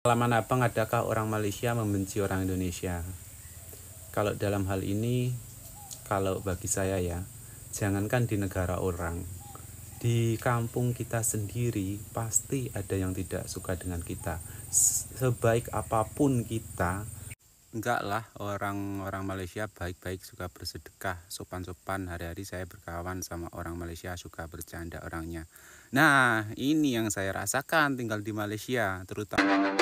Pengalaman abang, adakah orang Malaysia membenci orang Indonesia? Kalau dalam hal ini, kalau bagi saya ya, jangankan di negara orang, di kampung kita sendiri pasti ada yang tidak suka dengan kita. Sebaik apapun kita, enggak lah, orang Malaysia baik-baik, suka bersedekah, sopan-sopan. Hari-hari saya berkawan sama orang Malaysia, suka bercanda orangnya. Nah, ini yang saya rasakan tinggal di Malaysia, terutama.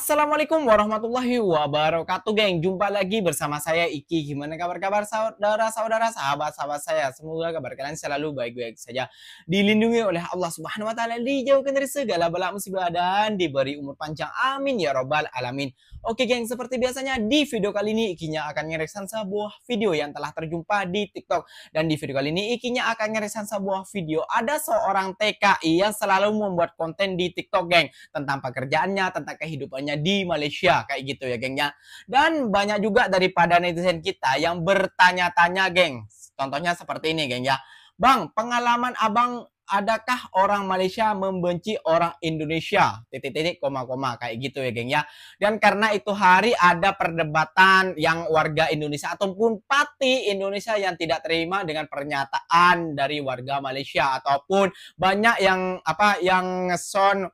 Assalamualaikum warahmatullahi wabarakatuh, geng. Jumpa lagi bersama saya Iki. Gimana kabar-kabar saudara-saudara, sahabat-sahabat saya? Semoga kabar kalian selalu baik-baik saja, dilindungi oleh Allah Subhanahu wa taala, dijauhkan dari segala bala musibah dan diberi umur panjang. Amin ya robbal alamin. Oke, geng, seperti biasanya di video kali ini Ikinya akan ngereaction sebuah video yang telah terjumpa di TikTok. Dan di video kali ini Ikinya akan ngereaction sebuah video ada seorang TKI yang selalu membuat konten di TikTok, geng, tentang pekerjaannya, tentang kehidupannya di Malaysia kayak gitu ya, gengnya. Dan banyak juga daripada netizen kita yang bertanya-tanya, geng. Contohnya seperti ini, geng ya. Bang, pengalaman abang, adakah orang Malaysia membenci orang Indonesia? Titik-titik, koma-koma kayak gitu ya, geng ya. Dan karena itu hari ada perdebatan yang warga Indonesia ataupun pati Indonesia yang tidak terima dengan pernyataan dari warga Malaysia, ataupun banyak yang ngeson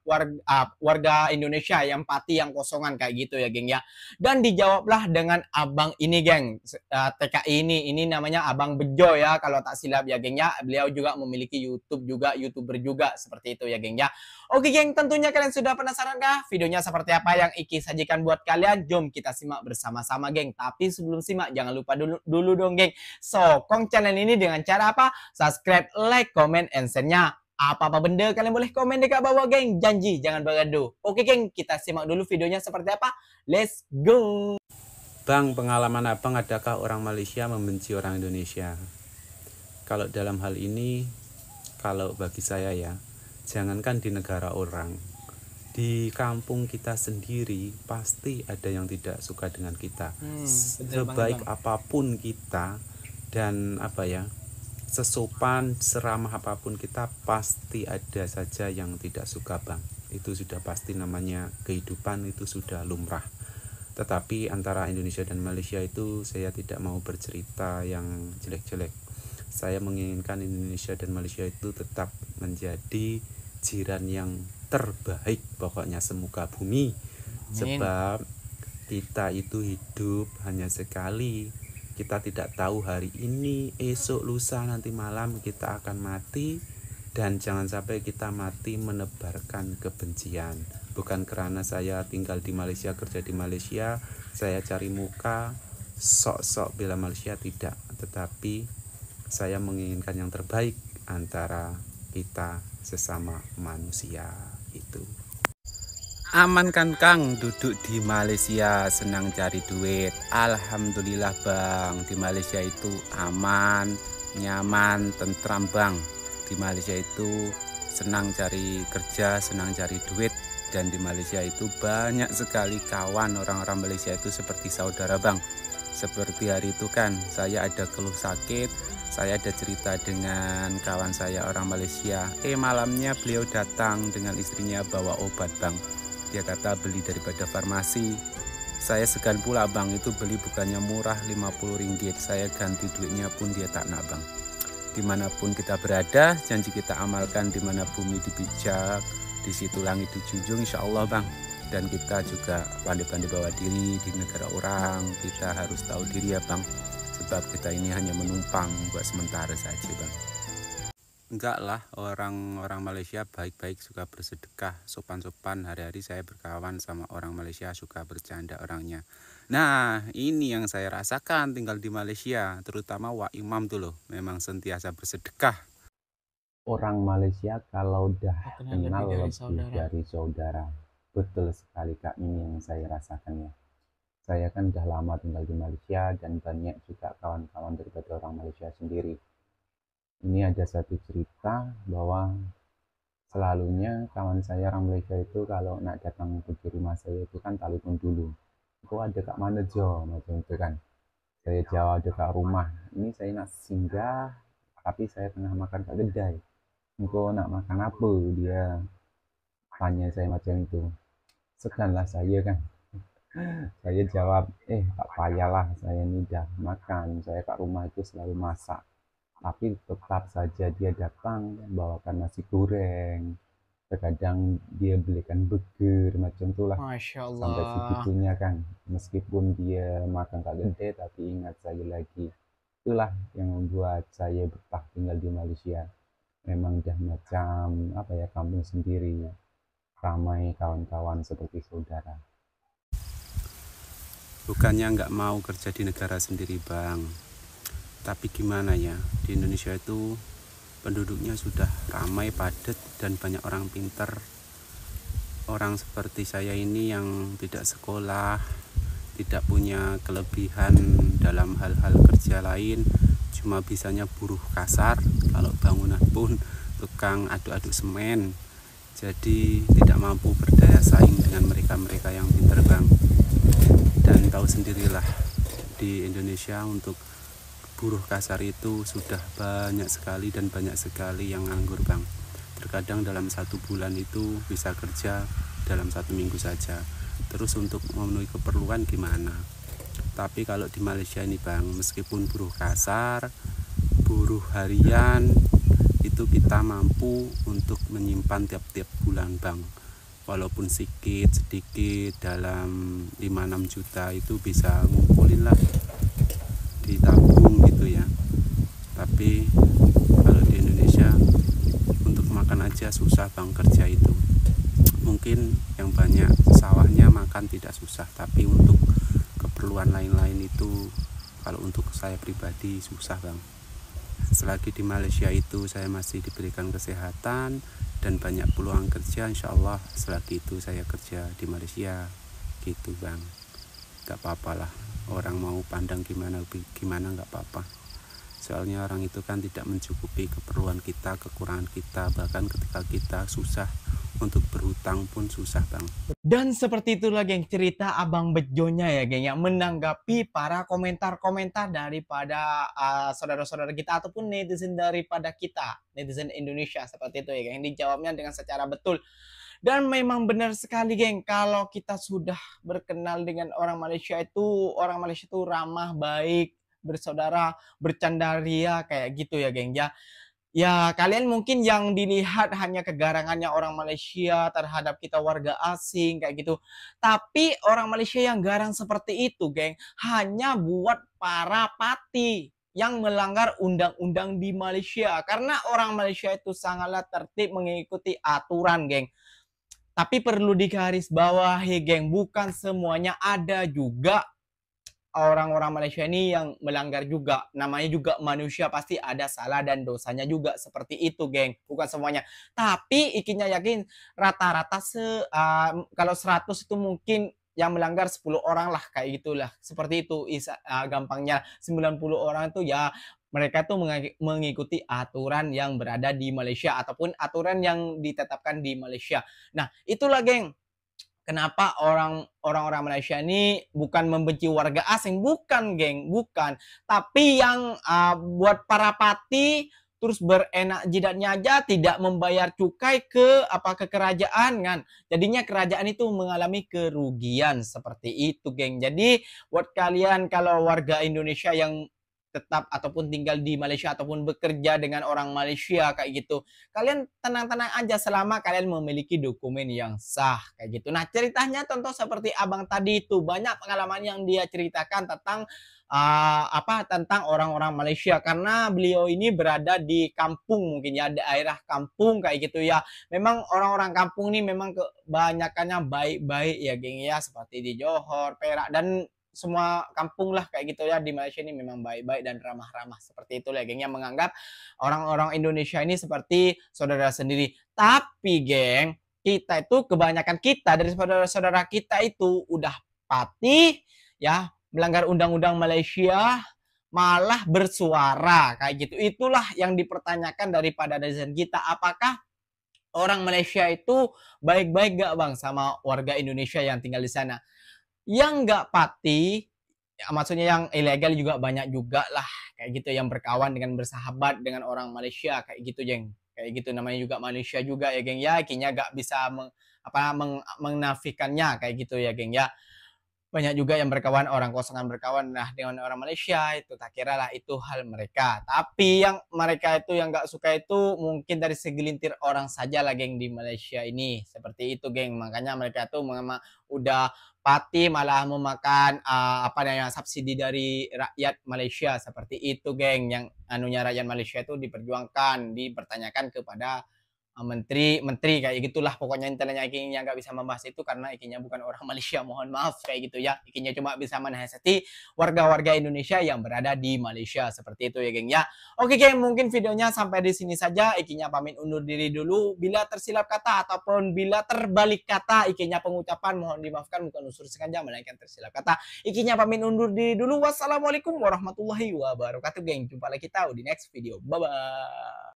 warga Indonesia yang pati yang kosongan kayak gitu ya, geng ya. Dan dijawablah dengan abang ini, geng, TKI ini namanya Abang Bejo ya kalau tak silap ya, geng ya. Beliau juga memiliki YouTube juga, YouTuber juga seperti itu ya, geng ya. Oke, geng, tentunya kalian sudah penasaran kah videonya seperti apa yang Iki sajikan buat kalian? Jom kita simak bersama-sama, geng. Tapi sebelum simak jangan lupa dulu dong, geng, sokong channel ini dengan cara apa? Subscribe, like, comment, and share-nya. Apa-apa benda kalian boleh komen dekat bawah, geng. Janji jangan bergaduh. Oke, geng, kita simak dulu videonya seperti apa. Let's go. Bang, pengalaman abang, adakah orang Malaysia membenci orang Indonesia? Kalau dalam hal ini, kalau bagi saya ya, jangankan di negara orang, di kampung kita sendiri pasti ada yang tidak suka dengan kita. Sebaik apapun kita dan sesopan, seramah apapun kita, pasti ada saja yang tidak suka, bang. Itu sudah pasti, namanya kehidupan, itu sudah lumrah. Tetapi antara Indonesia dan Malaysia itu saya tidak mau bercerita yang jelek-jelek. Saya menginginkan Indonesia dan Malaysia itu tetap menjadi jiran yang terbaik, pokoknya semuka bumi. Sebab kita itu hidup hanya sekali. Kita tidak tahu hari ini, esok, lusa, nanti malam kita akan mati. Dan jangan sampai kita mati menebarkan kebencian. Bukan karena saya tinggal di Malaysia, kerja di Malaysia, saya cari muka, sok-sok bela Malaysia, tidak. Tetapi saya menginginkan yang terbaik antara kita sesama manusia itu. Aman kan, Kang, duduk di Malaysia senang cari duit? Alhamdulillah, bang, di Malaysia itu aman, nyaman, tentram, bang. Di Malaysia itu senang cari kerja, senang cari duit. Dan di Malaysia itu banyak sekali kawan orang-orang Malaysia itu seperti saudara, bang. Seperti hari itu kan, saya ada keluh sakit, saya ada cerita dengan kawan saya orang Malaysia. Malamnya beliau datang dengan istrinya bawa obat, bang. Dia kata beli daripada farmasi. Saya segan pula, bang, itu beli bukannya murah, 50 ringgit. Saya ganti duitnya pun dia tak nak, bang. Dimanapun kita berada, janji kita amalkan. Dimana bumi dipijak, di situ langit dijunjung, insya Allah, bang. Dan kita juga pandai-pandai bawa diri di negara orang. Kita harus tahu diri ya, bang. Sebab kita ini hanya menumpang buat sementara saja, bang. Enggak lah, orang Malaysia baik-baik, suka bersedekah, sopan-sopan. Hari-hari saya berkawan sama orang Malaysia, suka bercanda orangnya. Nah, ini yang saya rasakan tinggal di Malaysia, terutama Wak Imam tuh loh, memang sentiasa bersedekah. Orang Malaysia kalau udah kenal lebih dari saudara. Betul sekali, Kak, ini yang saya rasakan ya. Saya kan udah lama tinggal di Malaysia dan banyak juga kawan-kawan daripada orang Malaysia sendiri. Ini ada satu cerita bahwa selalunya kawan saya orang Malaysia itu kalau nak datang ke rumah saya itu kan telepon dulu. Kok ada Kak mana Jo, macam itu kan. Saya jawab ada Kak rumah. Ini saya nak singgah, tapi saya tengah makan kat kedai. engkau nak makan apa, dia tanya saya macam itu. Seganlah saya kan, saya jawab, tak payahlah, saya ini dah makan, saya kat rumah itu selalu masak. Tapi tetap saja dia datang bawakan nasi goreng, terkadang dia belikan burger macam itulah. Masya Sampai Allah. segitunya kan, meskipun dia makan tak gede tapi ingat saya lagi. Itulah yang membuat saya betah tinggal di Malaysia. Memang dah macam apa ya, kampung sendiri, ramai kawan-kawan seperti saudara. Bukannya nggak mau kerja di negara sendiri bang, tapi gimana ya, di Indonesia itu penduduknya sudah ramai, padat, dan banyak orang pintar. Orang seperti saya ini yang tidak sekolah, tidak punya kelebihan dalam hal-hal kerja lain, cuma bisanya buruh kasar, kalau bangunan pun tukang aduk-aduk semen. Jadi tidak mampu berdaya saing dengan mereka-mereka yang pintar bang. Dan tahu sendirilah, di Indonesia untuk buruh kasar itu sudah banyak sekali dan banyak sekali yang nganggur bang. Terkadang dalam 1 bulan itu bisa kerja dalam 1 minggu saja. Terus untuk memenuhi keperluan gimana? Tapi kalau di Malaysia ini bang, meskipun buruh kasar, buruh harian, itu kita mampu untuk menyimpan tiap-tiap bulan bang. Walaupun sedikit dalam 5-6 juta itu bisa ngumpulin lah, ditabung gitu ya. Tapi kalau di Indonesia untuk makan aja susah bang, kerja itu. Mungkin yang banyak sawahnya makan tidak susah, tapi untuk keperluan lain-lain itu kalau untuk saya pribadi susah bang. Selagi di Malaysia itu saya masih diberikan kesehatan dan banyak peluang kerja, insya Allah selagi itu saya kerja di Malaysia gitu bang. Gak apa-apa lah, orang mau pandang gimana gak apa-apa. Soalnya orang itu kan tidak mencukupi keperluan kita, kekurangan kita. Bahkan ketika kita susah untuk berhutang pun susah bang. Dan seperti itulah geng cerita Abang Bejonya ya geng, yang menanggapi para komentar-komentar daripada saudara-saudara kita ataupun netizen daripada kita, netizen Indonesia seperti itu ya geng. Dijawabnya dengan secara betul. Dan memang benar sekali geng, kalau kita sudah berkenal dengan orang Malaysia itu ramah, baik, bersaudara, bercanda ria kayak gitu ya geng ya. Ya, kalian mungkin yang dilihat hanya kegarangannya orang Malaysia terhadap kita warga asing kayak gitu. Tapi orang Malaysia yang garang seperti itu, geng, hanya buat para pati yang melanggar undang-undang di Malaysia. Karena orang Malaysia itu sangatlah tertib mengikuti aturan, geng. Tapi perlu digarisbawahi, geng, bukan semuanya, ada juga orang-orang Malaysia ini yang melanggar juga. Namanya juga manusia, pasti ada salah dan dosanya juga. Seperti itu, geng. Bukan semuanya. Tapi Ikinya yakin rata-rata kalau 100 itu mungkin yang melanggar 10 orang lah, kayak gitulah. Seperti itu gampangnya. 90 orang itu ya mereka tuh mengikuti aturan yang berada di Malaysia ataupun aturan yang ditetapkan di Malaysia. Nah, itulah, geng, kenapa orang-orang Malaysia ini bukan membenci warga asing, bukan geng, bukan. Tapi yang buat para pati terus berenak jidatnya aja, tidak membayar cukai ke kerajaan kan. Jadinya kerajaan itu mengalami kerugian seperti itu, geng. Jadi buat kalian kalau warga Indonesia yang tetap ataupun tinggal di Malaysia ataupun bekerja dengan orang Malaysia kayak gitu, kalian tenang-tenang aja selama kalian memiliki dokumen yang sah kayak gitu. Nah, ceritanya contoh seperti abang tadi itu, banyak pengalaman yang dia ceritakan tentang tentang orang-orang Malaysia, karena beliau ini berada di kampung, mungkin ya daerah kampung kayak gitu ya. Memang orang-orang kampung ini memang kebanyakannya baik-baik ya geng ya, seperti di Johor, Perak, dan semua kampung lah kayak gitu ya di Malaysia ini memang baik-baik dan ramah-ramah seperti itu ya geng, yang menganggap orang-orang Indonesia ini seperti saudara sendiri. Tapi geng, kita itu kebanyakan kita dari saudara-saudara kita itu udah patih ya melanggar undang-undang Malaysia, malah bersuara kayak gitu. Itulah yang dipertanyakan daripada netizen kita, apakah orang Malaysia itu baik-baik gak bang sama warga Indonesia yang tinggal di sana? Yang nggak pati, ya, maksudnya yang ilegal juga banyak juga lah kayak gitu, yang berkawan dengan bersahabat dengan orang Malaysia kayak gitu, geng. kayak gitu. Namanya juga Malaysia juga ya geng ya, ikinya gak bisa menafikannya kayak gitu ya geng ya. Banyak juga yang berkawan, orang kosongan berkawan nah dengan orang Malaysia, itu tak kira lah itu hal mereka. Tapi yang mereka itu yang gak suka itu mungkin dari segelintir orang saja lah geng di Malaysia ini, seperti itu geng. Makanya mereka tuh memang udah pati malah memakan apa namanya subsidi dari rakyat Malaysia, seperti itu geng. Yang anunya rakyat Malaysia itu diperjuangkan, dipertanyakan kepada menteri kayak gitulah pokoknya. Intinya ikinya nggak bisa membahas itu karena ikinya bukan orang Malaysia, mohon maaf kayak gitu ya. Ikinya cuma bisa menasihati warga-warga Indonesia yang berada di Malaysia, seperti itu ya geng ya. Oke geng, mungkin videonya sampai di sini saja. Ikinya pamit undur diri dulu. Bila tersilap kata ataupun bila terbalik kata ikinya pengucapan, mohon dimaafkan, bukan unsur sengaja melainkan tersilap kata. Ikinya pamit undur diri dulu. Wassalamualaikum warahmatullahi wabarakatuh geng. Jumpa lagi kita di next video. Bye bye.